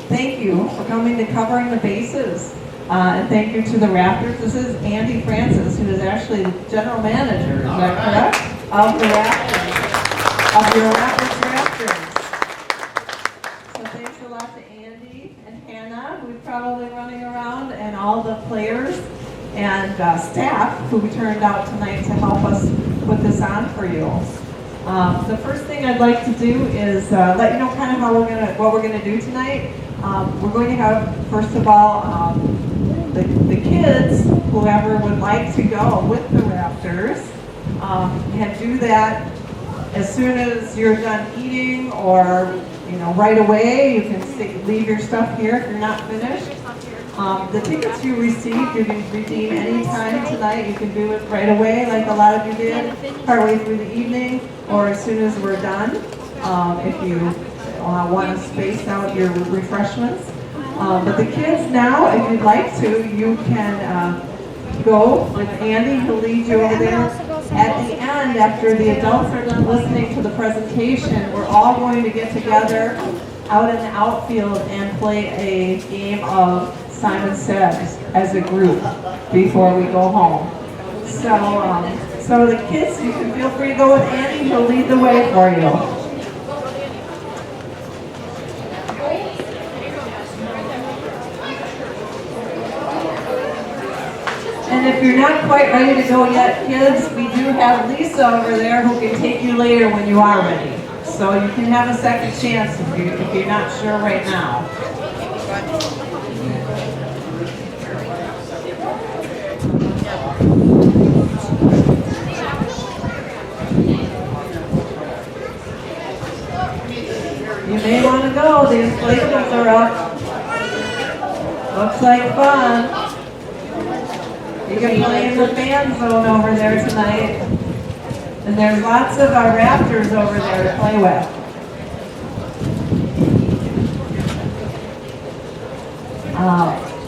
thank you for coming to Covering the Bases. And thank you to the Raptors. This is Andy Francis, who is actually the general manager, is that correct? Of the Raptors, of your Raptors. So thanks a lot to Andy and Hannah, who's probably running around, and all the players and staff who turned out tonight to help us put this on for you. The first thing I'd like to do is let you know kind of what we're gonna do tonight. We're going to have, first of all, the kids, whoever would like to go with the Raptors, can do that as soon as you're done eating, or right away. You can leave your stuff here if you're not finished. The tickets you received, you can redeem any time tonight. You can do it right away, like a lot of you did, partway through the evening, or as soon as we're done, if you want to space out your refreshments. But the kids now, if you'd like to, you can go with Andy. He'll lead you over there. At the end, after the adults are done listening to the presentation, we're all going to get together out in the outfield and play a game of Simon Says as a group before we go home. So the kids, you can feel free to go with Andy. He'll lead the way for you. And if you're not quite ready to go yet, kids, we do have Lisa over there who can take you later when you are ready. So you can have a second chance if you're not sure right now. You may want to go. The inflatables are up. Looks like fun. You can play in the fan zone over there tonight. And there's lots of Raptors over there to play with.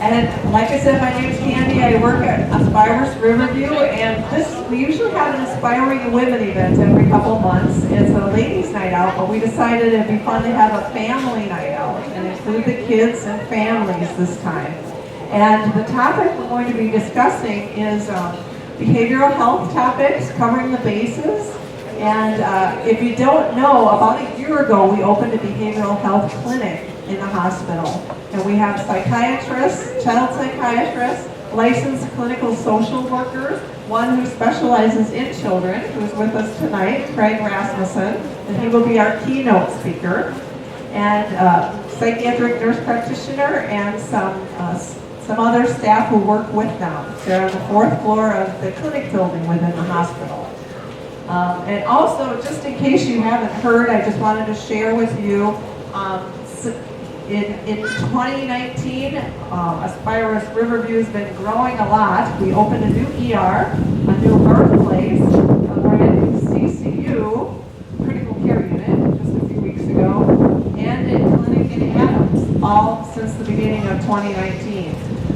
And like I said, my name's Candy. I work at Aspirus Riverview, and we usually have an Aspiring Women event every couple months. It's a ladies' night out, but we decided it'd be fun to have a family night out and include the kids and families this time. And the topic we're going to be discussing is behavioral health topics, covering the bases. And if you don't know, about a year ago we opened a behavioral health clinic in the hospital. And we have psychiatrists, child psychiatrists, licensed clinical social workers, one who specializes in children, who's with us tonight, Craig Rasmussen, and he will be our keynote speaker, and psychiatric nurse practitioner, and some other staff who work with them. They're on the 4th floor of the clinic building within the hospital. And also, just in case you haven't heard, I just wanted to share with you, in 2019, Aspirus Riverview has been growing a lot. We opened a new ER, a new birthplace, a brand new CCU, critical care unit, just a few weeks ago, and a clinic in Adams, all since the beginning of 2019.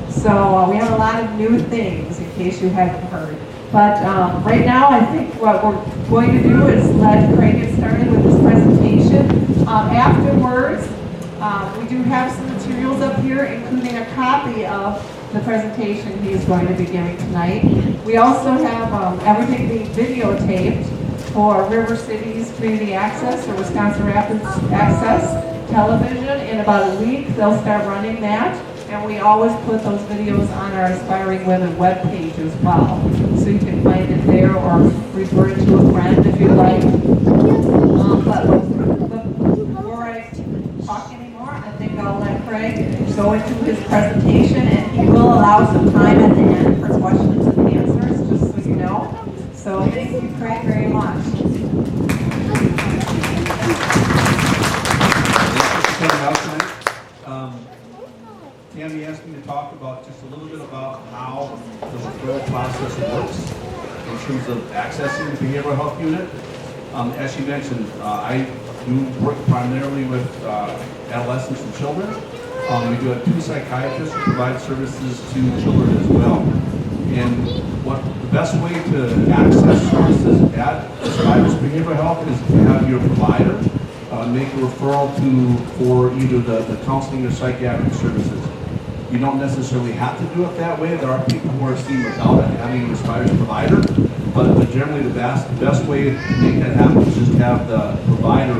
So we have a lot of new things, in case you haven't heard. But right now, I think what we're going to do is let Craig get started with his presentation. Afterwards, we do have some materials up here, including a copy of the presentation he's going to be giving tonight. We also have everything being videotaped for River City's Community Access or Wisconsin Rapids Access Television. In about a week, they'll start running that. And we always put those videos on our Aspiring Women webpage as well. So you can find it there or refer it to a friend if you'd like. But before I talk anymore, I think I'll let Craig go into his presentation, and he will allow some time at the end for questions and answers, just so you know. So thank you, Craig, very much. Tammy asked me to talk about just a little bit about how the referral process works in terms of accessing the behavioral health unit. As she mentioned, I do work primarily with adolescents and children. We do have 2 psychiatrists who provide services to children as well. And the best way to access services at Aspirus Behavioral Health is to have your provider make a referral for either the counseling or psychiatric services. You don't necessarily have to do it that way. There are people who are seen without it having an Aspirus provider, but generally the best way to make that happen is just have the provider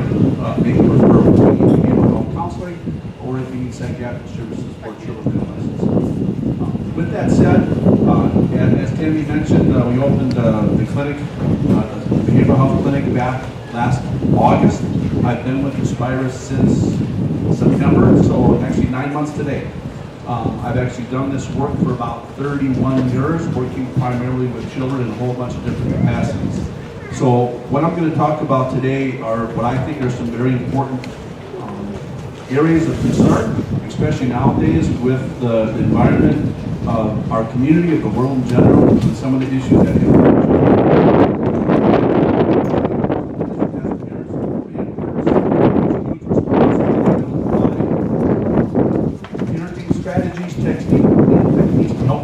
make a referral to either behavioral health counseling or if you need psychiatric services for children with illnesses. With that said, as Tammy mentioned, we opened the clinic, the behavioral health clinic back last August. I've been with Aspirus since September, so actually 9 months today. I've actually done this work for about 31 years, working primarily with children in a whole bunch of different capacities. So what I'm going to talk about today are what I think are some very important areas of concern, especially nowadays with the environment of our community, of the world in general, and some of the issues that impact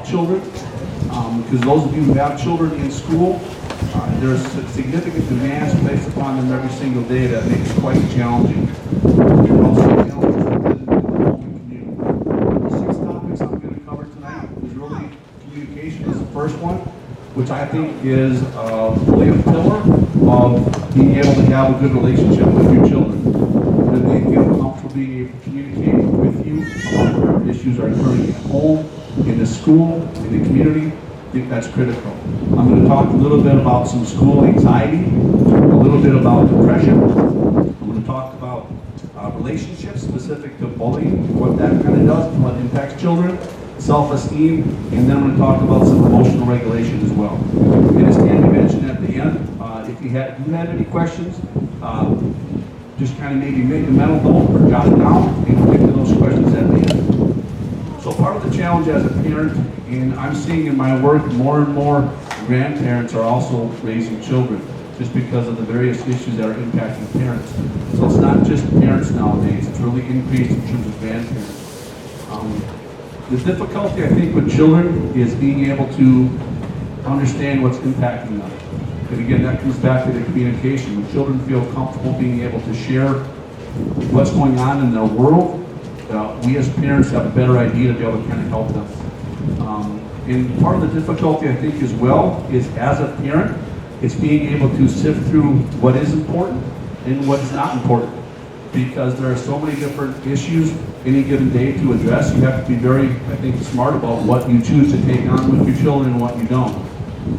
children, because those of you who have children in school, there's significant demands placed upon them every single day that makes it quite challenging. Also challenges within the home and community. The 6 topics I'm going to cover tonight is really communication is the first one, which I think is really a pillar of being able to have a good relationship with your children. When they feel comfortable being able to communicate with you about whatever issues are occurring at home, in the school, in the community, I think that's critical. I'm going to talk a little bit about some school anxiety, a little bit about depression. I'm going to talk about relationships specific to bullying, what that kind of does, what impacts children, self-esteem, and then I'm going to talk about some emotional regulation as well. And as Tammy mentioned at the end, if you had any questions, just kind of maybe make a mental note or jot it down and we'll get to those questions at the end. So part of the challenge as a parent, and I'm seeing in my work more and more grandparents are also raising children just because of the various issues that are impacting parents. So it's not just parents nowadays, it's really increased in terms of grandparents. The difficulty I think with children is being able to understand what's impacting them. And again, that comes back to the communication. When children feel comfortable being able to share what's going on in their world, we as parents have a better idea to be able to kind of help them. And part of the difficulty I think as well is as a parent, it's being able to sift through what is important and what is not important. Because there are so many different issues any given day to address, you have to be very, I think, smart about what you choose to take on with your children and what you don't.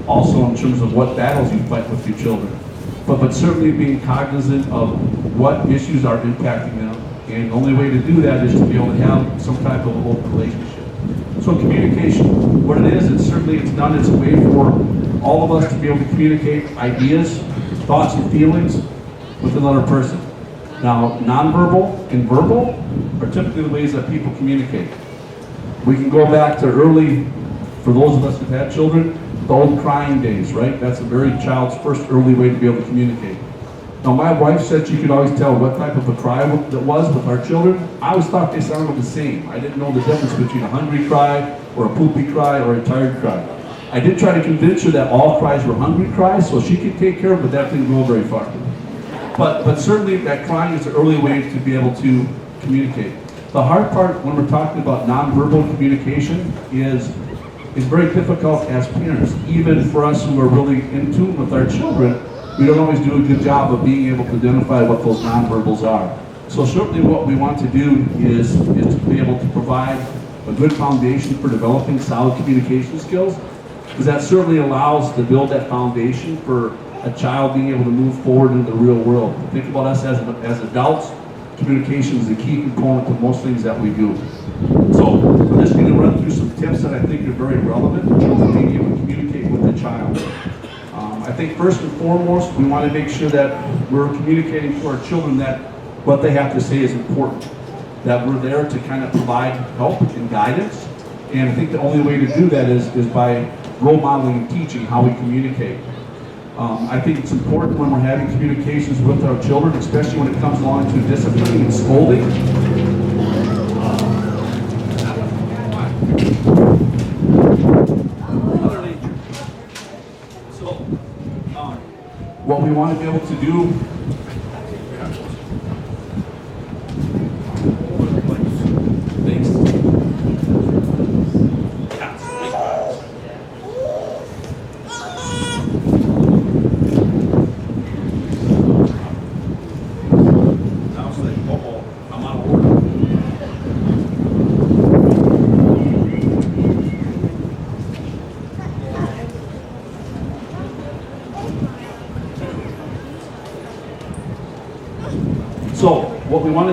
Also in terms of what battles you fight with your children. But certainly being cognizant of what issues are impacting them. And the only way to do that is to be able to have some type of open relationship. So communication, what it is, it's done its way for all of us to be able to communicate ideas, thoughts, and feelings with another person. Now, nonverbal and verbal are typically the ways that people communicate. We can go back to early, for those of us who've had children, the old crying days, right? That's a very child's first early way to be able to communicate. Now, my wife said she could always tell what type of a cry that was with our children. I always thought they sounded the same. I didn't know the difference between a hungry cry or a poopy cry or a tired cry. I did try to convince her that all cries were hungry cries so she could take care of it, but that didn't go very far. But certainly that crying is an early way to be able to communicate. The hard part when we're talking about nonverbal communication is very difficult as parents. Even for us who are really in tune with our children, we don't always do a good job of being able to identify what those nonverbals are. So certainly what we want to do is to be able to provide a good foundation for developing solid communication skills, because that certainly allows to build that foundation for a child being able to move forward into the real world. Think about us as adults, communication is a key component to most things that we do. So I'm just going to run through some tips that I think are very relevant in terms of being able to communicate with the child. I think first and foremost, we want to make sure that we're communicating to our children that what they have to say is important, that we're there to kind of provide help and guidance. And I think the only way to do that is by role modeling and teaching how we communicate. I think it's important when we're having communications with our children, especially when it comes along to disciplining and scolding. What we want to be able to do,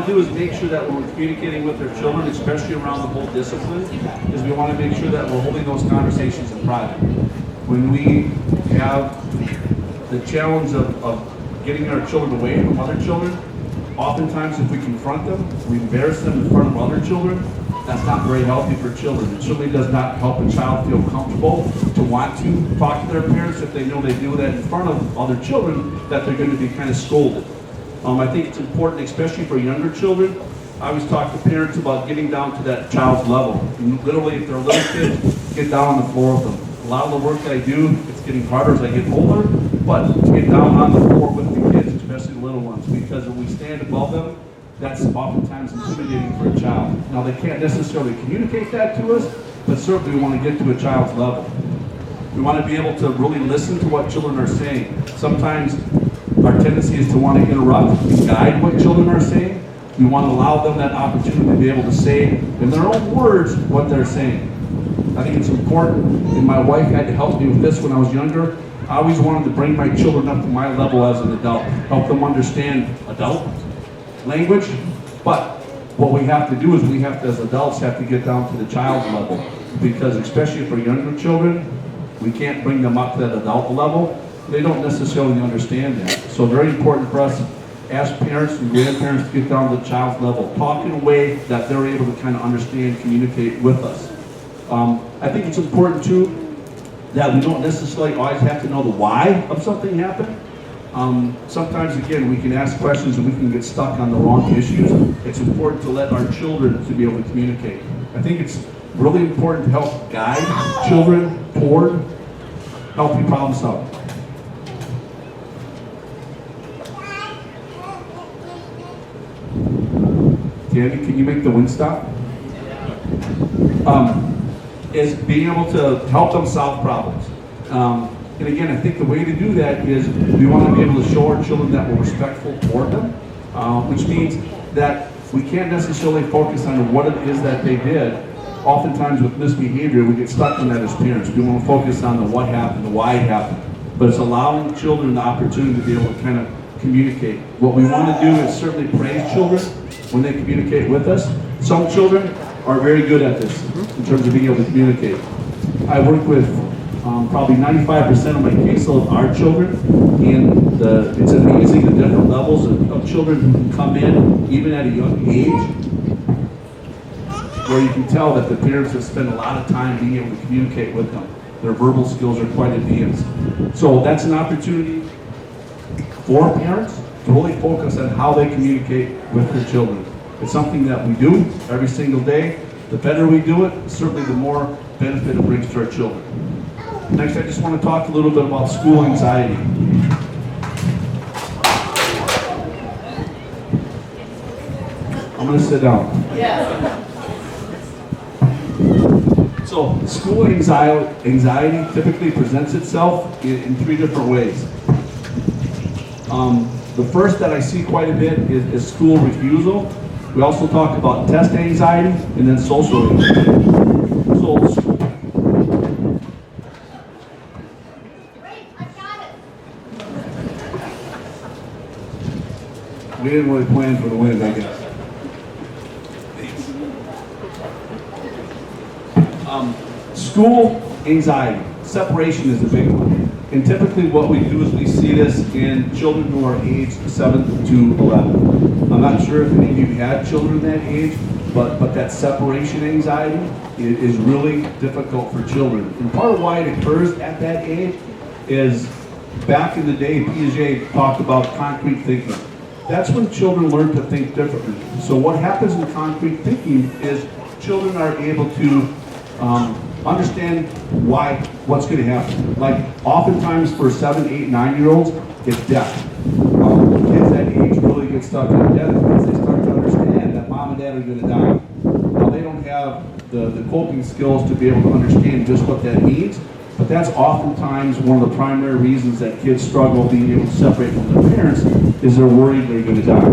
do is make sure that when we're communicating with our children, especially around the whole discipline, is we want to make sure that we're holding those conversations in private. When we have the challenge of getting our children away from other children, oftentimes if we confront them, we embarrass them in front of other children, that's not very healthy for children. It certainly does not help a child feel comfortable to want to talk to their parents if they know they do that in front of other children, that they're going to be kind of scolded. I think it's important, especially for younger children. I always talk to parents about getting down to that child's level. Literally, if they're little kids, get down on the floor with them. A lot of the work that I do, it's getting harder as I get older, but to get down on the floor with the kids, especially the little ones, because when we stand above them, that's oftentimes intimidating for a child. Now, they can't necessarily communicate that to us, but certainly we want to get to a child's level. We want to be able to really listen to what children are saying. Sometimes our tendency is to want to interrupt and guide what children are saying. We want to allow them that opportunity to be able to say in their own words what they're saying. I think it's important, and my wife had to help me with this when I was younger. I always wanted to bring my children up to my level as an adult, help them understand adult language, but what we have to do is we have to, as adults, have to get down to the child's level, because especially for younger children, we can't bring them up to that adult level. They don't necessarily understand that. So very important for us as parents and grandparents to get down to the child's level, talk in a way that they're able to kind of understand, communicate with us. I think it's important too that we don't necessarily always have to know the why of something happening. Sometimes, again, we can ask questions and we can get stuck on the wrong issues. It's important to let our children to be able to communicate. I think it's really important to help guide children toward healthy problem solving. Tammy, can you make the wind stop? Is being able to help them solve problems. And again, I think the way to do that is we want to be able to show our children that we're respectful toward them, which means that we can't necessarily focus on what it is that they did. Oftentimes with misbehavior, we get stuck on that as parents. We want to focus on the what happened, the why it happened. But it's allowing children the opportunity to be able to kind of communicate. What we want to do is certainly praise children when they communicate with us. Some children are very good at this in terms of being able to communicate. I work with probably 95% of my caseload are children, and it's amazing the different levels of children who can come in, even at a young age, where you can tell that the parents have spent a lot of time being able to communicate with them. Their verbal skills are quite advanced. So that's an opportunity for parents to really focus on how they communicate with their children. It's something that we do every single day. The better we do it, certainly the more benefit it brings to our children. Next, I just want to talk a little bit about school anxiety. I'm going to sit down. Yes. So, school anxiety typically presents itself in three different ways. The first that I see quite a bit is school refusal. We also talk about test anxiety and then social anxiety. So, we didn't really plan for the wind, I guess. School anxiety. Separation is a big one. And typically what we do is we see this in children who are aged 7 to 11. I'm not sure if any of you had children that age, but that separation anxiety is really difficult for children. And part of why it occurs at that age is back in the day, Piaget talked about concrete thinking. That's when children learn to think differently. So what happens in concrete thinking is children are able to understand what's going to happen. Like oftentimes for 7, 8, 9-year-olds, it's death. Kids that age really get stuck in death because they start to understand that mom and dad are going to die. Now they don't have the coping skills to be able to understand just what that means, but that's oftentimes one of the primary reasons that kids struggle being able to separate from their parents is they're worried they're going to die.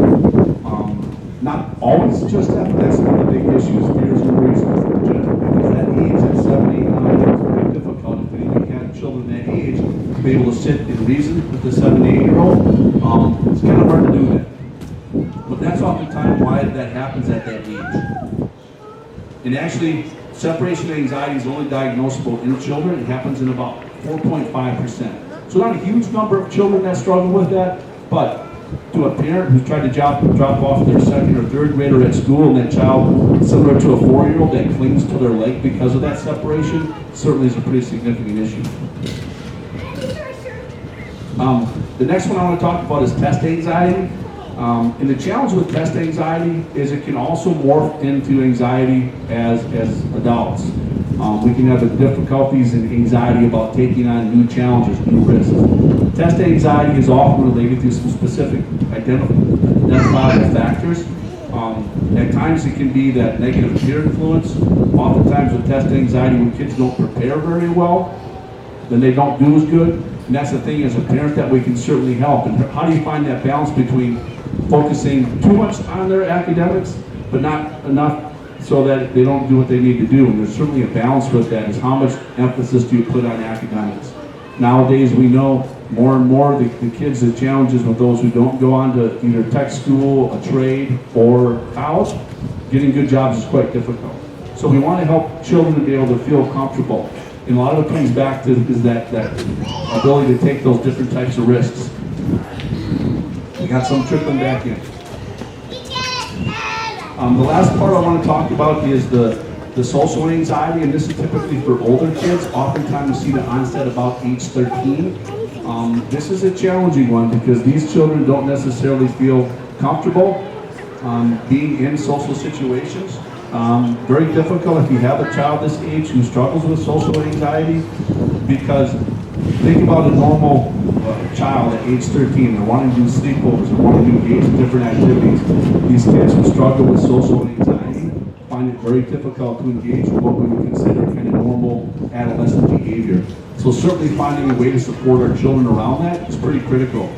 Not always just that, but that's one of the big issues, fears and worries in general, because that age at 7, 8, 9 is very difficult. If you have children that age, to be able to sit and reason with the 7, 8-year-old, it's kind of hard to do that. But that's oftentimes time why that happens at that age. And actually, separation anxiety is only diagnosable in children. It happens in about 4.5%. So not a huge number of children that struggle with that, but to a parent who's tried to drop off their second or third grader at school, and that child, similar to a 4-year-old, that clings to their leg because of that separation, certainly is a pretty significant issue. The next one I want to talk about is test anxiety. And the challenge with test anxiety is it can also morph into anxiety as adults. We can have the difficulties and anxiety about taking on new challenges, new risks. Test anxiety is often related to some specific identifiable factors. At times it can be that negative peer influence. Oftentimes with test anxiety, when kids don't prepare very well, then they don't do as good. And that's the thing as a parent that we can certainly help. And how do you find that balance between focusing too much on their academics, but not enough so that they don't do what they need to do? And there's certainly a balance with that, is how much emphasis do you put on academics? Nowadays we know more and more the kids, the challenges with those who don't go on to either tech school, a trade, or college, getting good jobs is quite difficult. So we want to help children to be able to feel comfortable. And a lot of it comes back to is that ability to take those different types of risks. We got some trickling back in. The last part I want to talk about is the social anxiety, and this is typically for older kids. Oftentimes we see the onset about age 13. This is a challenging one because these children don't necessarily feel comfortable being in social situations. Very difficult if you have a child this age who struggles with social anxiety, because think about a normal child at age 13. They're wanting to do sleepovers, they're wanting to engage in different activities. These kids who struggle with social anxiety find it very difficult to engage in what we would consider kind of normal adolescent behavior. So certainly finding a way to support our children around that is pretty critical.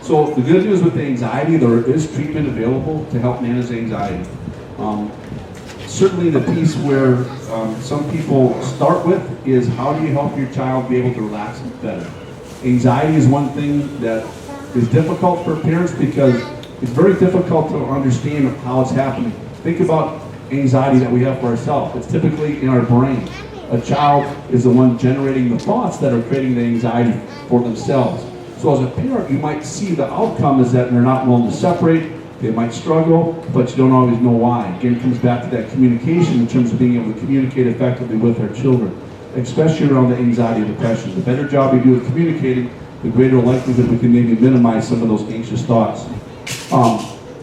So the good news with anxiety, there is treatment available to help manage anxiety. Certainly the piece where some people start with is how do you help your child be able to relax better? Anxiety is one thing that is difficult for parents because it's very difficult to understand how it's happening. Think about anxiety that we have for ourselves. It's typically in our brain. A child is the one generating the thoughts that are creating the anxiety for themselves. So as a parent, you might see the outcome is that they're not willing to separate, they might struggle, but you don't always know why. Again, it comes back to that communication in terms of being able to communicate effectively with our children, especially around the anxiety and depression. The better job we do at communicating, the greater likelihood we can maybe minimize some of those anxious thoughts.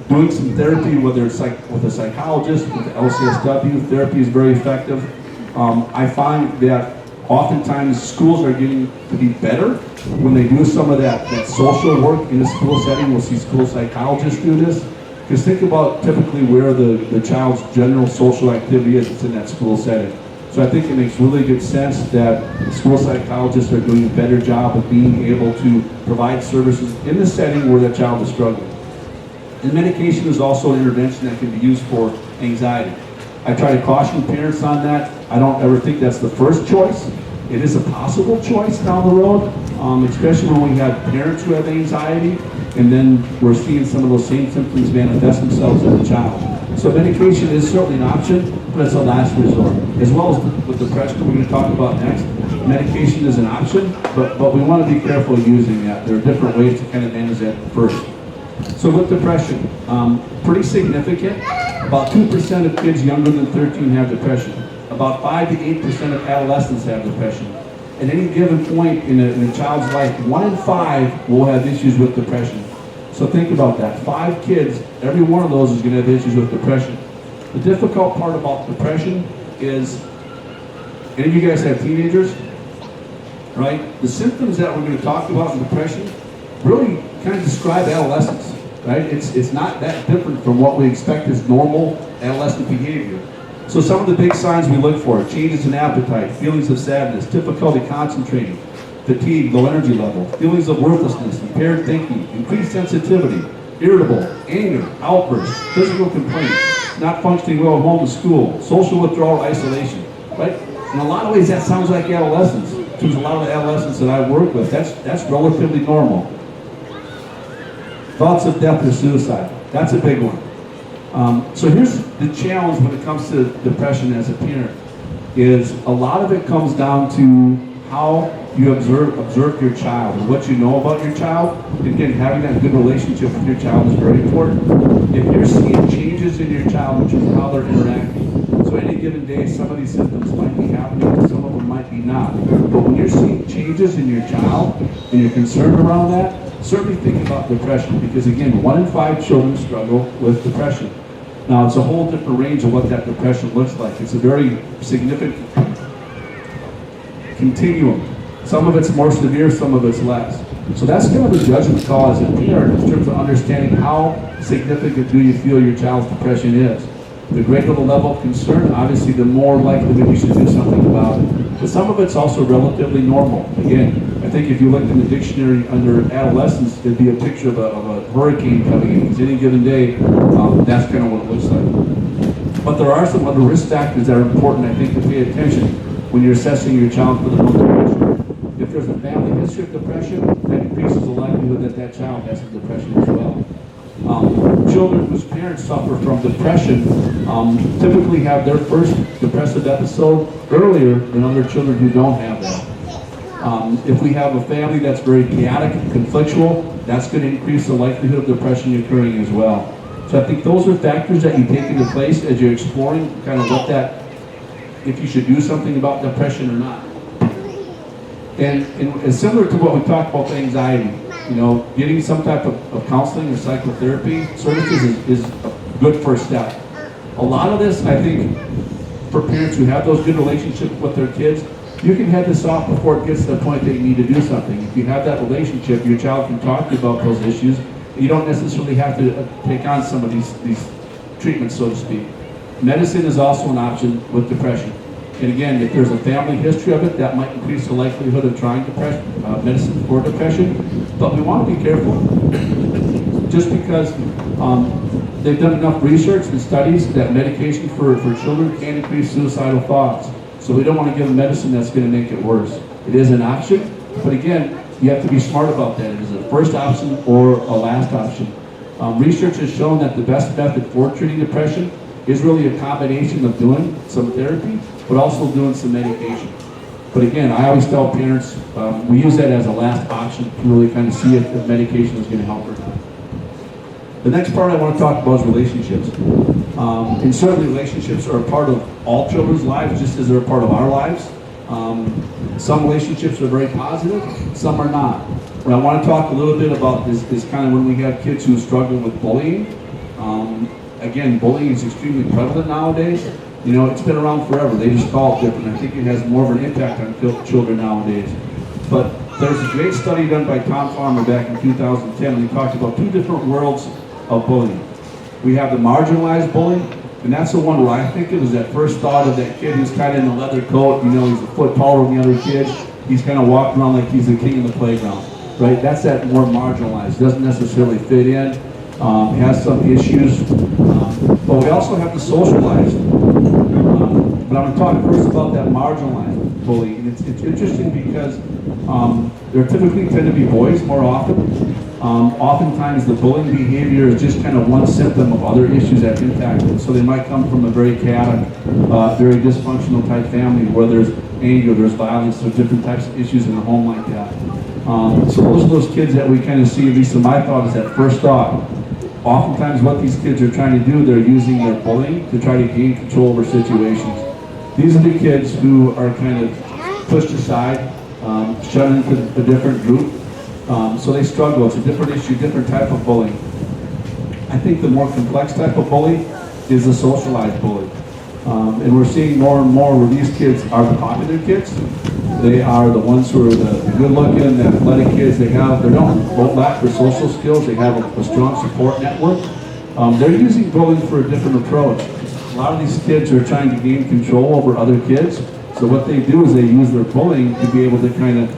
Doing some therapy, whether it's with a psychologist, with the LCSW, therapy is very effective. I find that oftentimes schools are getting to be better when they do some of that social work in a school setting. We'll see school psychologists do this. Because think about typically where the child's general social activity is, it's in that school setting. So I think it makes really good sense that school psychologists are doing a better job of being able to provide services in the setting where the child is struggling. And medication is also an intervention that can be used for anxiety. I try to caution parents on that. I don't ever think that's the first choice. It is a possible choice down the road, especially when we have parents who have anxiety, and then we're seeing some of those same symptoms manifest themselves in the child. So medication is certainly an option, but it's a last resort. As well as with depression, we're going to talk about next, medication is an option, but we want to be careful using that. There are different ways to kind of manage that first. So with depression, pretty significant. About 2% of kids younger than 13 have depression. About 5 to 8% of adolescents have depression. At any given point in a child's life, 1 in 5 will have issues with depression. So think about that. 5 kids, every one of those is going to have issues with depression. The difficult part about depression is, any of you guys have teenagers? Right? The symptoms that we're going to talk about in depression really kind of describe adolescence. Right? It's not that different from what we expect as normal adolescent behavior. So some of the big signs we look for: changes in appetite, feelings of sadness, difficulty concentrating, fatigue, low energy level, feelings of worthlessness, impaired thinking, increased sensitivity, irritable, anger, outbursts, physical complaints, not functioning well at home and school, social withdrawal, isolation. Right? In a lot of ways that sounds like adolescence. to a lot of the adolescents that I work with, that's relatively normal. Thoughts of death or suicide, that's a big one. So here's the challenge when it comes to depression as a parent, is a lot of it comes down to how you observe your child and what you know about your child. Again, having that good relationship with your child is very important. If you're seeing changes in your child in terms of how they're interacting, so any given day some of these symptoms might be happening, some of them might be not. But when you're seeing changes in your child and you're concerned around that, certainly think about depression, because again, 1 in 5 children struggle with depression. Now, it's a whole different range of what that depression looks like. It's a very significant continuum. Some of it's more severe, some of it's less. So that's kind of a judgment call as a parent in terms of understanding how significant do you feel your child's depression is. The greater the level of concern, obviously the more likely that you should do something about it. But some of it's also relatively normal. Again, I think if you looked in the dictionary under adolescence, it'd be a picture of a hurricane coming in. Because any given day, that's kind of what it looks like. But there are some other risk factors that are important, I think, to pay attention when you're assessing your child for the depression. If there's a family history of depression, that increases the likelihood that that child has some depression as well. Children whose parents suffer from depression typically have their first depressive episode earlier than other children who don't have that. If we have a family that's very chaotic and conflictual, that's going to increase the likelihood of depression occurring as well. So I think those are factors that you take into place as you're exploring kind of what that, if you should do something about depression or not. And it's similar to what we talked about with anxiety. You know, getting some type of counseling or psychotherapy services is a good first step. A lot of this, I think, for parents who have those good relationships with their kids, you can head this off before it gets to the point that you need to do something. If you have that relationship, your child can talk to you about those issues. You don't necessarily have to take on some of these treatments, so to speak. Medicine is also an option with depression. And again, if there's a family history of it, that might increase the likelihood of trying medicine for depression. But we want to be careful. Just because they've done enough research and studies that medication for children can increase suicidal thoughts. So we don't want to give them medicine that's going to make it worse. It is an option, but again, you have to be smart about that. It is a first option or a last option. Research has shown that the best method for treating depression is really a combination of doing some therapy, but also doing some medication. But again, I always tell parents, we use that as a last option to really kind of see if medication is going to help or not. The next part I want to talk about is relationships. And certainly relationships are a part of all children's lives, just as they're a part of our lives. Some relationships are very positive, some are not. What I want to talk a little bit about is kind of when we have kids who struggle with bullying. Again, bullying is extremely prevalent nowadays. You know, it's been around forever. They just call it different. I think it has more of an impact on children nowadays. But there's a great study done by Tom Farmer back in 2010, and he talked about 2 different worlds of bullying. We have the marginalized bullying, and that's the one where I think it was that first thought of that kid who's kind of in the leather coat, you know, he's a foot taller than the other kid. He's kind of walking around like he's the king of the playground, right? That's that more marginalized, doesn't necessarily fit in, has some issues. But we also have the socialized. But I'm going to talk first about that marginalized bully. And it's interesting because there typically tend to be boys more often. Oftentimes the bullying behavior is just kind of one symptom of other issues that impact it. So they might come from a very chaotic, very dysfunctional type family where there's anger, there's violence, there's different types of issues in a home like that. So those are those kids that we kind of see, at least in my thought, is that first thought. Oftentimes what these kids are trying to do, they're using their bullying to try to gain control over situations. These are the kids who are kind of pushed aside, shut into a different group. So they struggle. It's a different issue, different type of bullying. I think the more complex type of bully is the socialized bully. And we're seeing more and more where these kids are the popular kids. They are the ones who are the good-looking, the athletic kids. They don't lack for social skills. They have a strong support network. They're using bullying for a different approach. A lot of these kids are trying to gain control over other kids. So what they do is they use their bullying to be able to kind of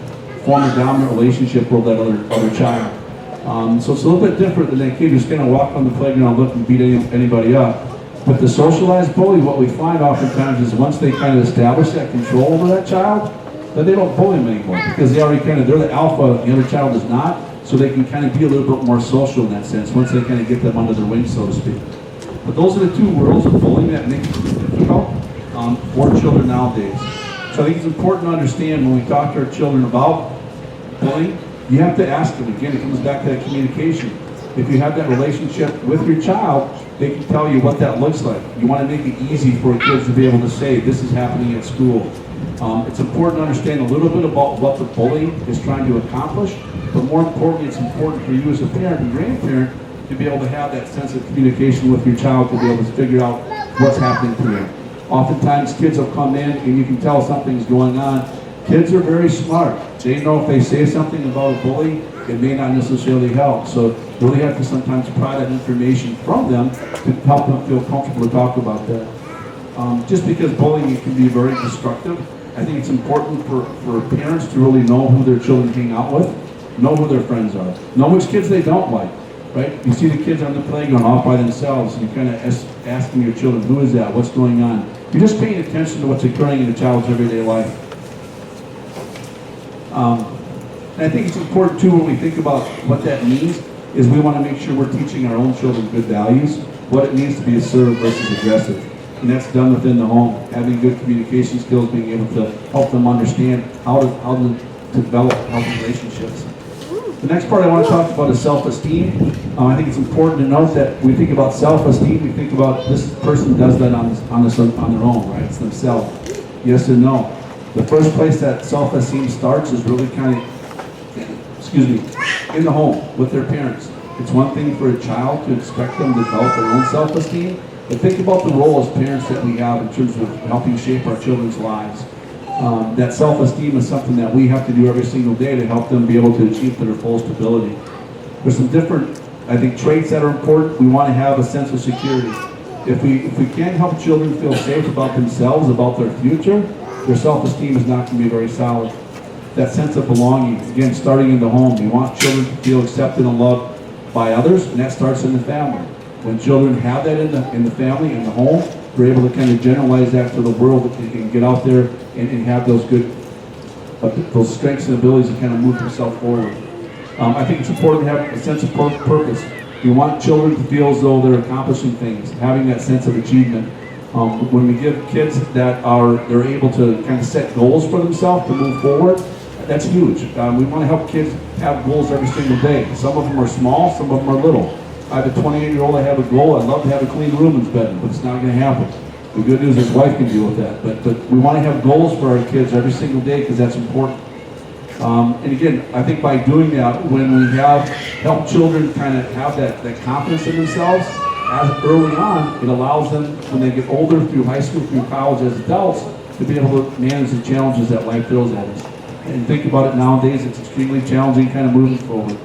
form a dominant relationship with that other child. So it's a little bit different than that kid who's going to walk on the playground looking and beat anybody up. But the socialized bully, what we find oftentimes is once they kind of establish that control over that child, then they don't bully them anymore because they already they're the alpha, the other child is not, so they can kind of be a little bit more social in that sense once they kind of get them under their wings, so to speak. But those are the two worlds of bullying that make it difficult for children nowadays. So I think it's important to understand when we talk to our children about bullying, you have to ask them, again, it comes back to that communication. If you have that relationship with your child, they can tell you what that looks like. You want to make it easy for kids to be able to say, this is happening at school. It's important to understand a little bit about what the bully is trying to accomplish, but more importantly, it's important for you as a parent and grandparent to be able to have that sense of communication with your child to be able to figure out what's happening to them. Oftentimes, kids will come in and you can tell something's going on. Kids are very smart. They know if they say something about a bully, it may not necessarily help. So you really have to sometimes pry that information from them to help them feel comfortable to talk about that. Just because bullying can be very destructive, I think it's important for parents to really know who their children hang out with, know who their friends are, know which kids they don't like, right? You see the kids on the playground off by themselves, and you're kind of asking your children, who is that, what's going on? You're just paying attention to what's occurring in the child's everyday life. And I think it's important too when we think about what that means is we want to make sure we're teaching our own children good values, what it means to be assertive versus aggressive. And that's done within the home, having good communication skills, being able to help them understand how to develop healthy relationships. The next part I want to talk about is self-esteem. I think it's important to note that when we think about self-esteem, we think about this person does that on their own, right? It's themselves. Yes and no. The first place that self-esteem starts is really kind of, in the home with their parents. It's one thing for a child to expect them to develop their own self-esteem, but think about the role as parents that we have in terms of helping shape our children's lives. That self-esteem is something that we have to do every single day to help them be able to achieve their fullest ability. There's some different, I think, traits that are important. We want to have a sense of security. If we can't help children feel safe about themselves, about their future, their self-esteem is not going to be very solid. That sense of belonging, again, starting in the home. We want children to feel accepted and loved by others, and that starts in the family. When children have that in the family, in the home, they're able to kind of generalize that to the world and get out there and have those good, those strengths and abilities to kind of move themselves forward. I think it's important to have a sense of purpose. We want children to feel as though they're accomplishing things, having that sense of achievement. When we give kids that they're able to kind of set goals for themselves to move forward, that's huge. We want to help kids have goals every single day. Some of them are small, some of them are little. I have a 28-year-old, I have a goal, I'd love to have a clean room in his bedroom, but it's not going to happen. The good news is his wife can deal with that. But we want to have goals for our kids every single day because that's important. And again, I think by doing that, when we help children kind of have that confidence in themselves, as early on, it allows them, when they get older through high school, through college as adults, to be able to manage the challenges that life throws at us. And think about it nowadays, it's extremely challenging kind of moving forward.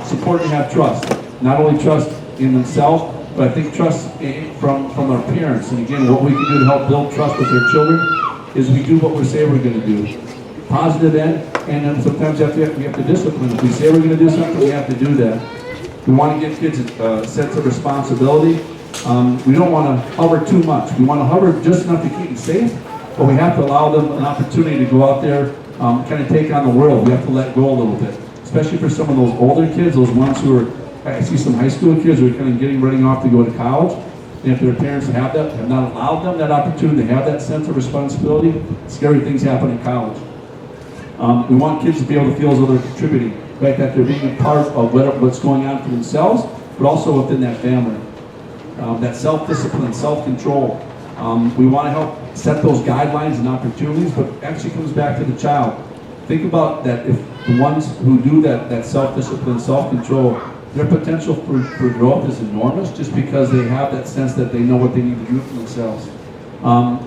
It's important to have trust. Not only trust in themselves, but I think trust from our parents. And again, what we can do to help build trust with our children is we do what we say we're going to do. Positive end, and then sometimes we have to discipline. If we say we're going to do something, we have to do that. We want to give kids a sense of responsibility. We don't want to hover too much. We want to hover just enough to keep them safe, but we have to allow them an opportunity to go out there, kind of take on the world. We have to let go a little bit, especially for some of those older kids, those ones who are, I see some high school kids who are kind of getting off to go to college, and if their parents have not allowed them that opportunity to have that sense of responsibility, scary things happen in college. We want kids to be able to feel as though they're contributing, right? That they're being a part of what's going on for themselves, but also within that family. That self-discipline, self-control. We want to help set those guidelines and opportunities, but it actually comes back to the child. Think about that. If the ones who do that self-discipline, self-control, their potential for growth is enormous just because they have that sense that they know what they need to do for themselves.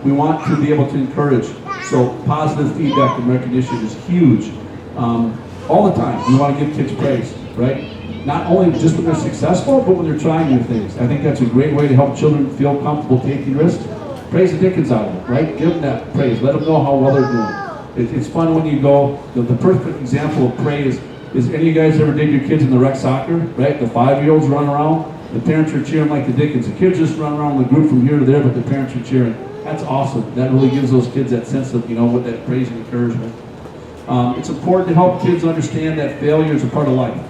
We want to be able to encourage. So positive feedback and recognition is huge. All the time, we want to give kids praise, right? Not only just when they're successful, but when they're trying new things. I think that's a great way to help children feel comfortable taking risks. Praise the dickens out of them, right? Give them that praise. Let them know how well they're doing. It's fun when you go, the perfect example of praise is any of you guys ever did your kids in the rec soccer, right? The 5-year-olds run around, the parents are cheering like the dickens. The kids just run around the group from here to there, but the parents are cheering. That's awesome. That really gives those kids that sense of, with that praise and encouragement. It's important to help kids understand that failure is a part of life.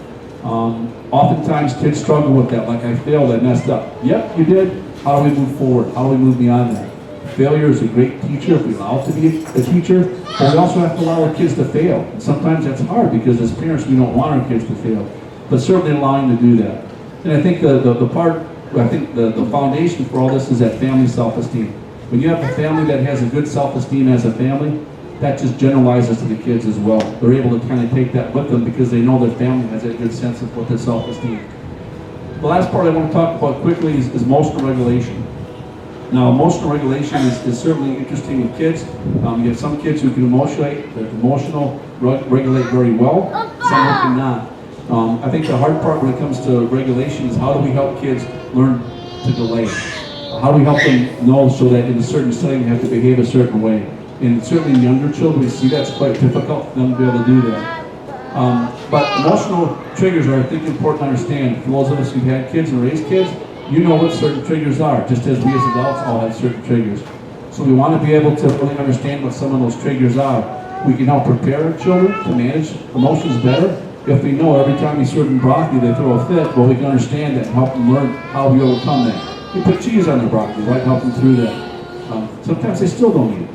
Oftentimes kids struggle with that, like I failed, I messed up. Yep, you did. How do we move forward? How do we move beyond that? Failure is a great teacher if we allow it to be a teacher, but we also have to allow our kids to fail. And sometimes that's hard because as parents we don't want our kids to fail, but certainly allowing them to do that. And I think the foundation for all this is that family self-esteem. When you have a family that has a good self-esteem as a family, that just generalizes to the kids as well. They're able to kind of take that with them because they know their family has a good sense of what their self-esteem. The last part I want to talk about quickly is emotional regulation. Now, emotional regulation is certainly interesting with kids. You have some kids who can regulate very well, some who cannot. I think the hard part when it comes to regulation is how do we help kids learn to delay? How do we help them know so that in a certain setting they have to behave a certain way? And certainly in younger children, we see that's quite difficult for them to be able to do that. But emotional triggers are, I think, important to understand. For those of us who've had kids and raised kids, you know what certain triggers are, just as we as adults all have certain triggers. So we want to be able to really understand what some of those triggers are. We can help prepare our children to manage emotions better. If we know every time we serve them broccoli they throw a fit, well, we can understand that and help them learn how we overcome that. We put cheese on their broccoli, right? Help them through that. Sometimes they still don't eat it.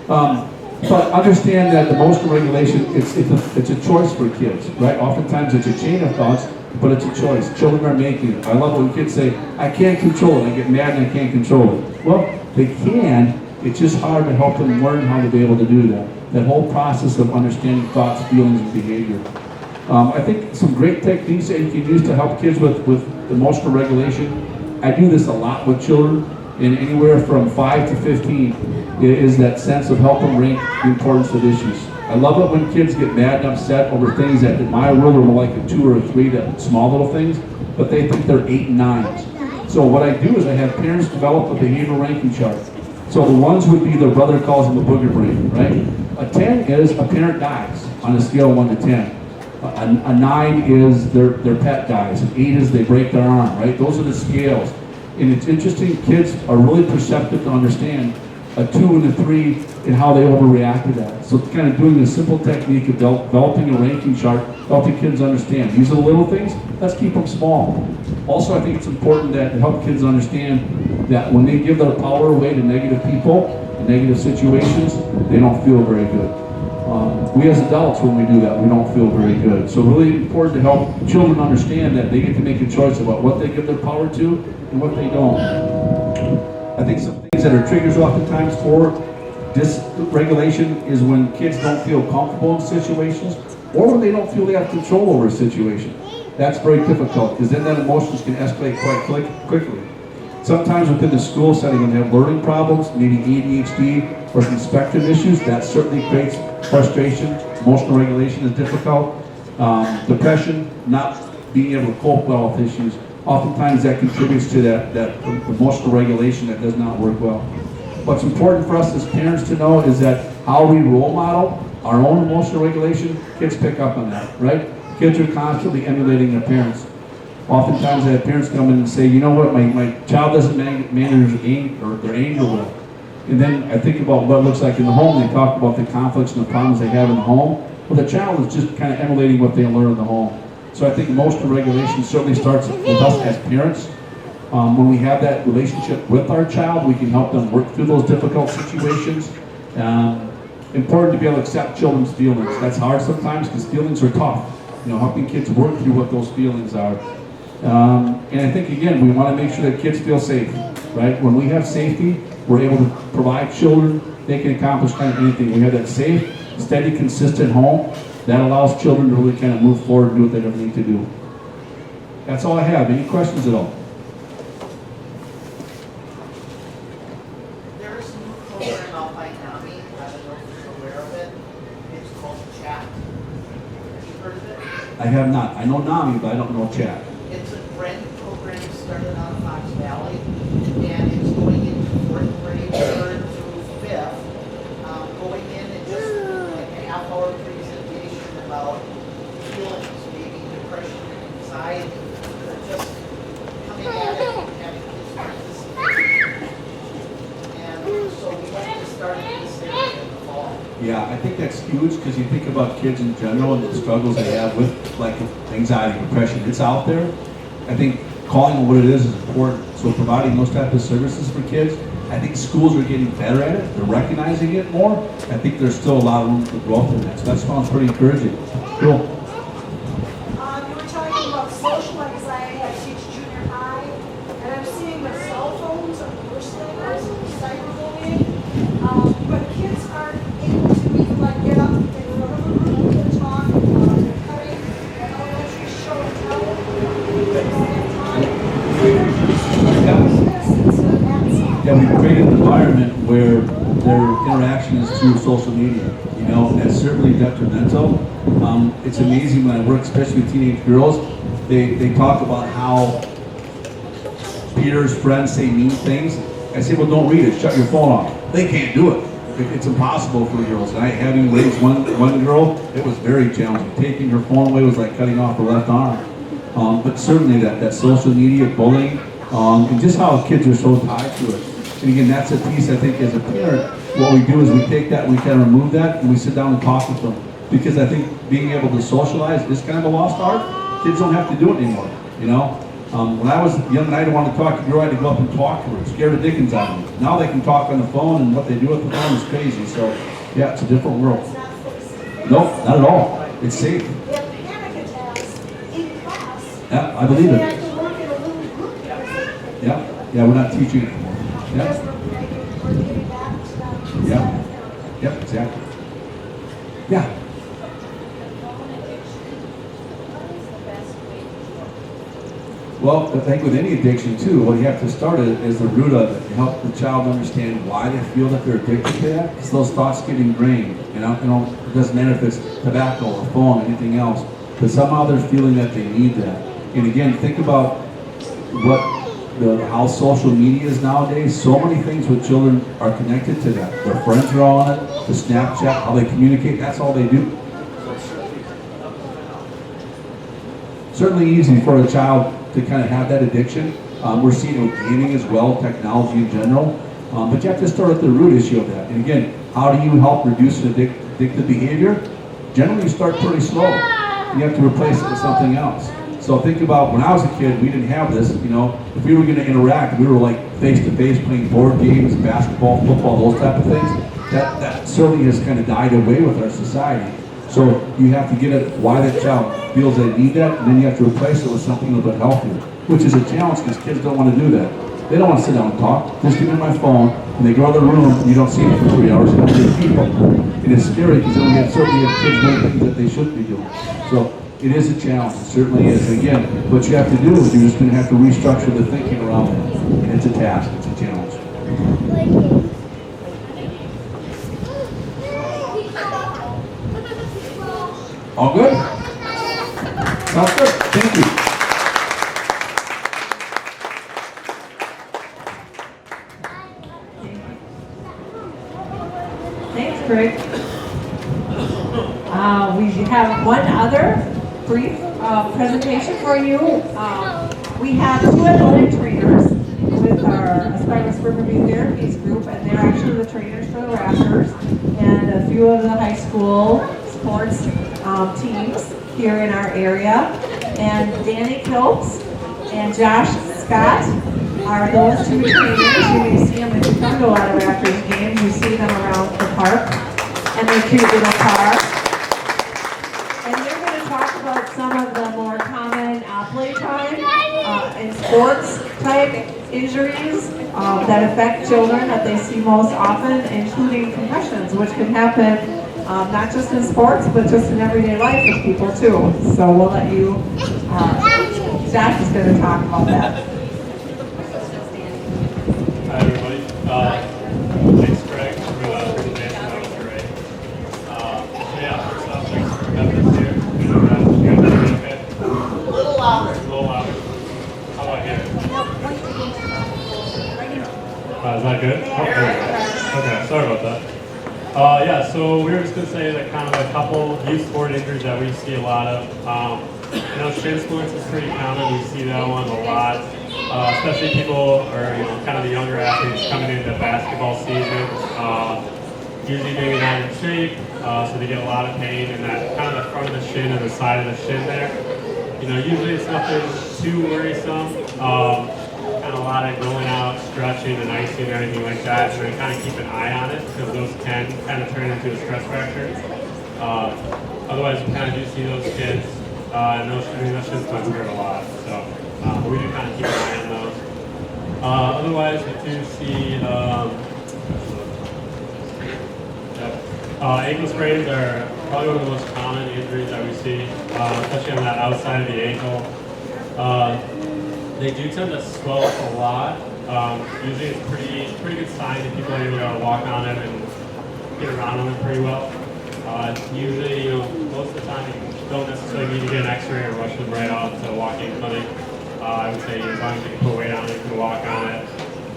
But understand that emotional regulation, it's a choice for kids, right? Oftentimes it's a chain of thoughts, but it's a choice. Children are making it. I love when kids say, I can't control it. I get mad and I can't control it. Well, they can. It's just hard to help them learn how to be able to do that. That whole process of understanding thoughts, feelings, and behavior. I think some great techniques that you can use to help kids with emotional regulation. I do this a lot with children, and anywhere from 5 to 15 is that sense of helping rank the importance of issues. I love it when kids get mad and upset over things that in my world are more like a 2 or a 3, that small little things, but they think they're 8 and 9s. So what I do is I have parents develop a behavioral ranking chart. So the ones would be, their brother calls them a booger brain, right? A 10 is a parent dies on a scale of 1 to 10. A 9 is their pet dies. An 8 is they break their arm, right? Those are the scales. And it's interesting, kids are really perceptive to understand a 2 and a 3 and how they overreact to that. So kind of doing a simple technique of developing a ranking chart, helping kids understand. These are the little things, let's keep them small. Also, I think it's important that to help kids understand that when they give their power away to negative people, negative situations, they don't feel very good. We as adults, when we do that, we don't feel very good. So really important to help children understand that they get to make a choice about what they give their power to and what they don't. I think some things that are triggers oftentimes for dysregulation is when kids don't feel comfortable in situations or when they don't feel they have control over a situation. That's very difficult because then that emotions can escalate quite quickly. Sometimes within the school setting when they have learning problems, maybe ADHD or some spectrum issues, that certainly creates frustration. Emotional regulation is difficult. Depression, not being able to cope well with issues. Oftentimes that contributes to that emotional regulation that does not work well. What's important for us as parents to know is that how we role model our own emotional regulation, kids pick up on that, right? Kids are constantly emulating their parents. Oftentimes I have parents come in and say, you know what, my child doesn't manage their anger well. And then I think about what it looks like in the home. They talk about the conflicts and the problems they have in the home. Well, the child is just kind of emulating what they learn in the home. So I think emotional regulation certainly starts with us as parents. When we have that relationship with our child, we can help them work through those difficult situations. Important to be able to accept children's feelings. That's hard sometimes because feelings are tough. Helping kids work through what those feelings are. And I think, again, we want to make sure that kids feel safe, right? When we have safety, we're able to provide children, they can accomplish kind of anything. We have that safe, steady, consistent home. That allows children to really kind of move forward and do what they ever need to do. That's all I have. Any questions at all? There is a new program out by NAMI. I don't know if you're aware of it. It's called CHAT. Have you heard of it? I have not. I know NAMI, but I don't know CHAT. It's a brand new program started out of Fox Valley, and it's going into 4th grade, 3rd through 5th. Going in and just like a half-hour presentation about feelings, maybe depression and anxiety, or just coming at it and having kids participate. And so Yeah, I think that's huge because you think about kids in general and the struggles they have with like anxiety, depression. It's out there. I think calling it what it is important. So providing those types of services for kids, I think schools are getting better at it. They're recognizing it more. I think there's still a lot of room for growth in that. So that sounds pretty encouraging. Cool. You were talking about social anxiety. I teach junior high, and I'm seeing the cell phones are worse than us, cyberbullying. But kids aren't able to even like get up and go to the room and talk. They're cutting an elementary show and tell. They don't have time. Yeah, we've created an environment where their interaction is through social media. You know, and that's certainly detrimental. It's amazing when I work, especially with teenage girls, they talk about how peers, friends say mean things. I say, well, don't read it, shut your phone off. They can't do it. It's impossible for girls. And I having raised one girl, it was very challenging. Taking her phone away was like cutting off her left arm. But certainly that social media, bullying, and just how kids are so tied to it. And again, that's a piece I think as a parent, what we do is we take that, we kind of remove that, and we sit down and talk with them. Because I think being able to socialize is kind of a lost art. Kids don't have to do it anymore, you know? When I was young and I didn't want to talk to a girl, I had to go up and talk to her. It scared the dickens out of me. Now they can talk on the phone, and what they do with the phone is crazy. So, yeah, it's a different world. It's not safe. Nope, not at all. It's safe. They have panic attacks in class. Yeah, I believe They it. have to work in a little group because Yeah, we're not teaching it anymore. Yeah, we're getting back to that. Yeah. Yep, exactly. Yeah. Well, I think with any addiction too, what you have to start is the root of it. You help the child understand why they feel that they're addicted to that, because those thoughts get ingrained. You know, it doesn't matter if it's tobacco or phone or anything else, but somehow they're feeling that they need that. And again, think about how social media is nowadays. So many things with children are connected to that. Their friends are all on it, the Snapchat, how they communicate, that's all they do. Certainly easy for a child to kind of have that addiction. We're seeing it with gaming as well, technology in general. But you have to start at the root issue of that. And again, how do you help reduce addictive behavior? Generally, you start pretty slow. You have to replace it with something else. So think about when I was a kid, we didn't have this. You know, if we were going to interact, we were like face to face playing board games, basketball, football, those type of things. That certainly has kind of died away with our society. So you have to get at why that child feels they need that, and then you have to replace it with something a little bit healthier, which is a challenge because kids don't want to do that. They don't want to sit down and talk. Just give me my phone, and they go to the room, and you don't see them for 3 hours, you don't see people. And it's scary because then we certainly have kids doing things that they shouldn't be doing. So it is a challenge, it certainly is. And again, what you have to do is you're just going to have to restructure the thinking around that. And it's a task, it's a challenge. All good? Sounds good. Thank you. Thanks, Greg. We have one other brief presentation for you. We have 2 athletic trainers with our Aspirus Riverview Therapies group, and they're actually the trainers for the Raptors and a few of the high school sports teams here in our area. And Danny Kilps and Josh Scott are those 2 trainers. You may see them if you come to a lot of Raptors games. You see them around the park and their cute little car. And they're going to talk about some of the more common playtime and sports type injuries that affect children that they see most often, including concussions, which can happen not just in sports, but just in everyday life with people too. So we'll let you, Josh is going to talk about that. Hi everybody. Thanks Greg for the presentation, that was great. Yeah, first off, thanks for having us here. You guys doing okay? A little louder. A little louder. How about here? Is that good? Oh, there we go. Okay, sorry about that. Yeah, so we were just going to say that kind of a couple youth sport injuries that we see a lot of. Shin splints is pretty common. We see that one a lot, especially people or kind of the younger athletes coming into basketball season. usually maybe not in shape, so they get a lot of pain in that kind of the front of the shin and the side of the shin there. You know, usually it's nothing too worrisome. Kind of a lot of going out, stretching and icing and everything like that, and then kind of keep an eye on it because those can kind of turn into a stress fracture. Otherwise, we kind of do see those kids, and those shin splints hurt a lot. So we do kind of keep an eye on those. Otherwise, we do see ankle sprains are probably one of the most common injuries that we see, especially on that outside of the ankle. They do tend to swell up a lot. Usually it's pretty good sign that people are able to walk on them and get around on them pretty well. Usually, you know, most of the time you don't necessarily need to get an x-ray or rush them right off to a walk-in clinic. I would say as long as you can put weight on it, you can walk on it.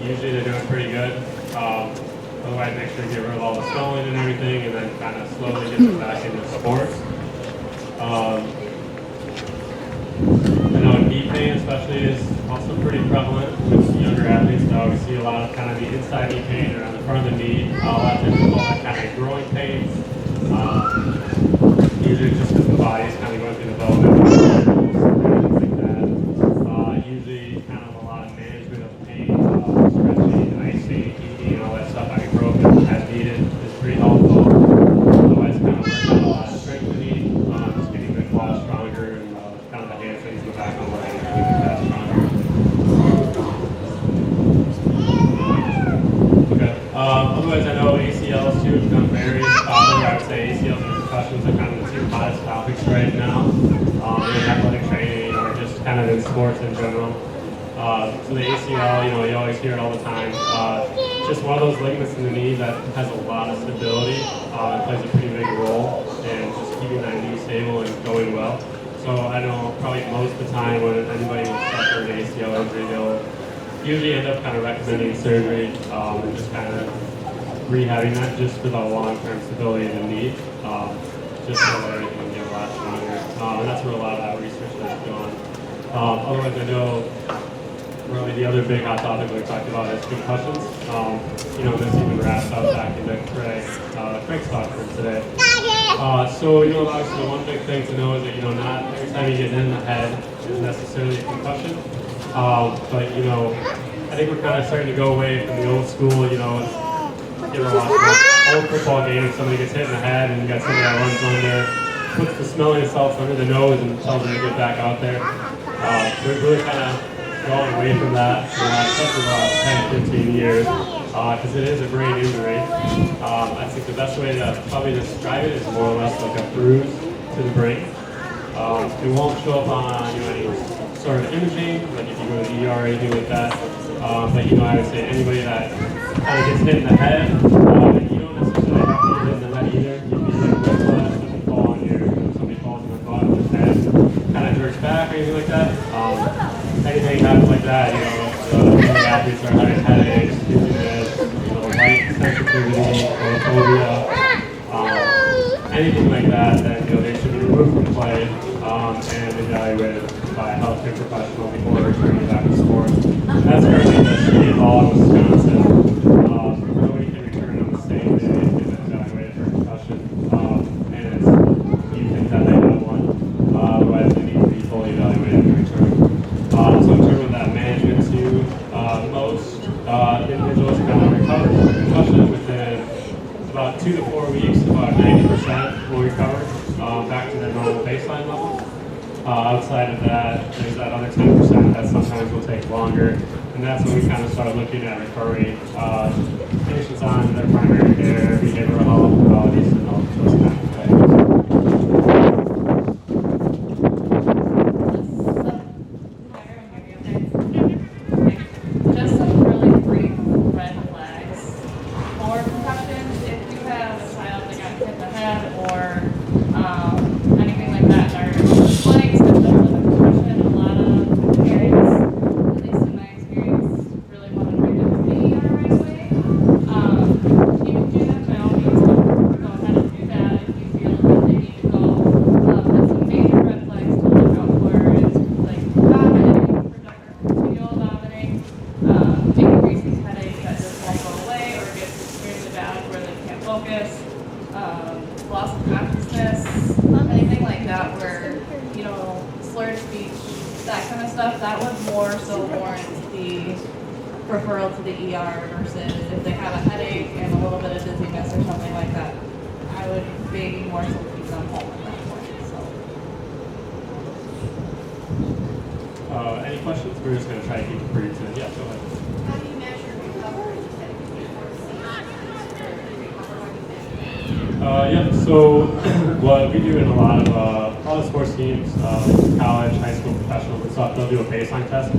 Usually they're doing pretty good. Otherwise, make sure you get rid of all the swelling and everything, and then kind of slowly get them back into sports. I know knee pain especially is also pretty prevalent with younger athletes. We see a lot of kind of the inside knee pain or on the front of the knee. A lot of times we call that kind of growing pains. Usually it's just because the body's kind of going through development and things like that. Usually kind of a lot of management of pain, stretching, icing, heating, all that stuff, ibuprofen as needed is pretty helpful. Otherwise, kind of working on a lot of strengthening, just getting the quads stronger and kind of the hamstrings in the back of the leg, keeping that stronger. Okay. Otherwise, I know ACLs too have become very popular. I would say ACLs and concussions are kind of the two hottest topics right now in athletic training or just kind of in sports in general. So the ACL, you know, you always hear it all the time. Just one of those ligaments in the knee that has a lot of stability and plays a pretty big role in just keeping that knee stable and going well. So I know probably most of the time when anybody will suffer an ACL injury, they'll usually end up kind of recommending surgery and just kind of rehabbing that just for the long-term stability of the knee, just so that everything can get a lot stronger. And that's where a lot of that research has gone. Otherwise, I know really the other big hot topic we talked about is concussions. You know, this even wraps up back into Craig's talk for today. So, you know, obviously the one big thing to know is that, you know, not every time you get hit in the head is necessarily a concussion. But, you know, I think we're kind of starting to go away from the old school, you know, you ever watch an old football game and somebody gets hit in the head and you got somebody that runs under, puts the smelling salts under the nose and tells them to get back out there. We're really kind of going away from that for the last 10, 15 years because it is a brain injury. I think the best way to probably describe it is more or less like a bruise to the brain. It won't show up on, you know, any sort of imaging, like if you go to the ER or anything like that. But, you know, I would say anybody that kind of gets hit in the head, you don't necessarily have to get hit in the head either. You can get whiplash if you fall on your, you know, somebody falls on their butt and his head kind of jerks back or anything like that. Anything happens like that, you know, young athletes are having headaches, dizziness, you know, light sensitivity, photophobia, anything like that, then, you know, they should be removed from play and evaluated by a healthcare professional before returning back to sports. And that's currently the state law in Wisconsin. Nobody can return on the same day if they've been evaluated for concussion. And it's, you think that they have one. Otherwise, they need to be fully evaluated to return. So in terms of that management too, most individuals kind of recover from concussion within about 2 to 4 weeks. About 90% will recover back to their normal baseline level. Outside of that, there's that other 10% that sometimes will take longer, and that's when we kind of start looking at referring patients on their primary care, behavioral health, neurologists, and all those kinds of things. Just some really brief red flags for concussions. If you have a child that got hit in the head or anything like that, or flags that show the concussion, a lot of parents, at least in my experience, really want to bring them to me right away. You can do that by all means. Go ahead and do that. that kind of stuff, that would more so warrant the referral to the ER versus if they have a headache and a little bit of dizziness or something like that. I would maybe more so keep them home at that point, so. Any questions? We're just going to try to keep it brief. So, yeah, go ahead. How do you measure recovery? Is that before Yeah, so what we do in a lot of sports teams, college, high school professionals and stuff, they'll do a baseline test.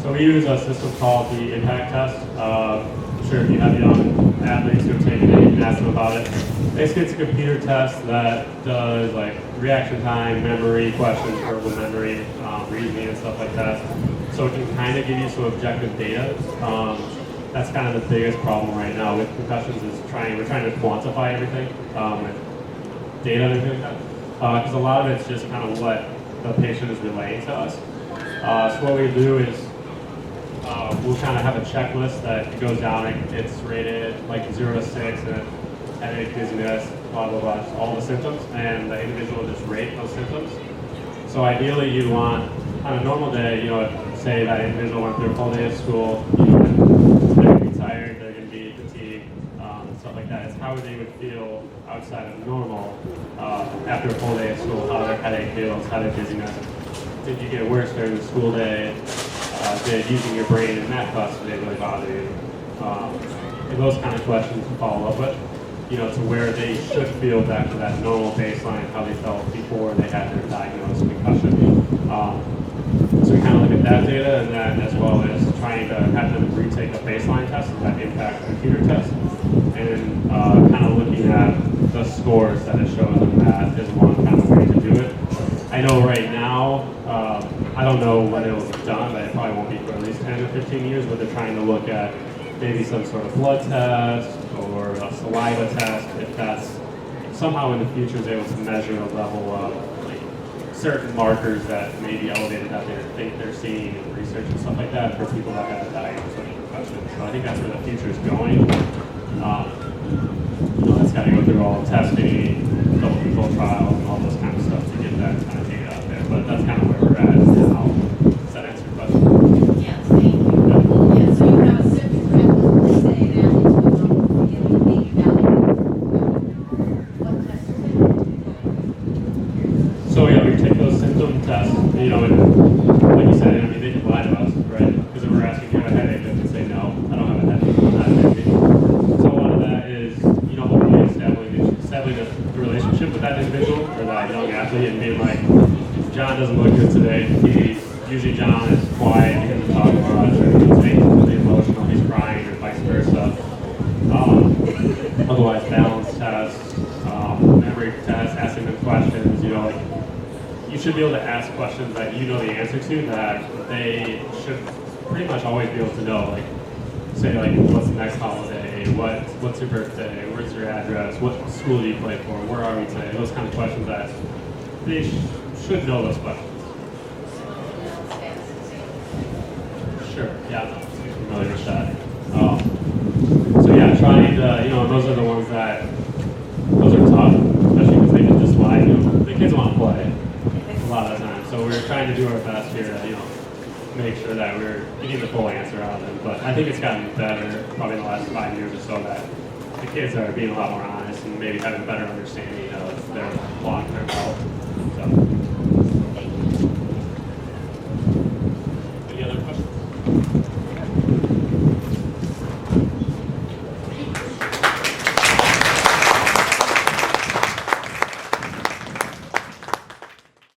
So we use a system called the impact test. I'm sure if you have young athletes who have taken it, you can ask them about it. Basically, it's a computer test that does like reaction time, memory questions, verbal memory, reasoning and stuff like that. So it can kind of give you some objective data. That's kind of the biggest problem right now with concussions is we're trying to quantify everything with data and everything like that. Because a lot of it's just kind of what the patient is relaying to us. So what we do is we'll kind of have a checklist that goes down. It's rated like 0 to 6, and headache, dizziness, blah blah blah, just all the symptoms, and the individual will just rate those symptoms. So ideally, you want on a normal day, say that individual went through a full day of school, they're going to be tired, they're going to be fatigued, stuff like that. It's how they would feel outside of normal after a full day of school, how their headache feels, how their dizziness. Did you get worse during the school day? Did using your brain in math class today really bother you? And those kind of questions to follow up with, to where they should feel back to that normal baseline, how they felt before they had their diagnosed concussion. So we kind of look at that data, and then as well as trying to have them retake a baseline test, that impact computer test, and kind of looking at the scores that it shows them. That is one kind of way to do it. I know right now, I don't know when it will be done, but it probably won't be for at least 10 or 15 years, but they're trying to look at maybe some sort of blood test or a saliva test, if that's somehow in the future is able to measure a level of like certain markers that may be elevated that they think they're seeing in research and stuff like that for people that have a diagnosis of concussion. So I think that's where the future is going. It's got to go through all the testing, double control trials, and all those kind of stuff to get that kind of data out there. But that's kind of where we're at now. Does that answer your question? Yes, thank you. Yeah, so you have a symptom checklist, say that it's going to be in the Baby Valley. What tests are they? So yeah, we take those symptom tests, and like you said, they can lie to us, right? Because if we're asking, do you have a headache, they can say, no, I don't have a headache, I'm not headache. So a lot of that is, hopefully establishing the relationship with that individual or that young athlete and being like, John doesn't look good today. Usually John is quiet, he doesn't talk much, or he's really emotional, he's crying, or vice versa. Otherwise, balance tests, memory tests, asking them questions, you should be able to ask questions that you know the answer to that they should pretty much always be able to know. Like, say, what's the next holiday? What's your birthday? Where's your address? What school do you play for? Where are we today? Those kind of questions that they should know those questions. Sure, yeah, I'm familiar with that. So yeah, trying to, and those are the ones that, those are tough, especially because they can just lie. The kids want to play a lot of the time. So we're trying to do our best here to, make sure that we're getting the full answer out of them. But I think it's gotten better probably in the last 5 years or so that the kids are being a lot more honest and maybe having a better understanding of their long-term health.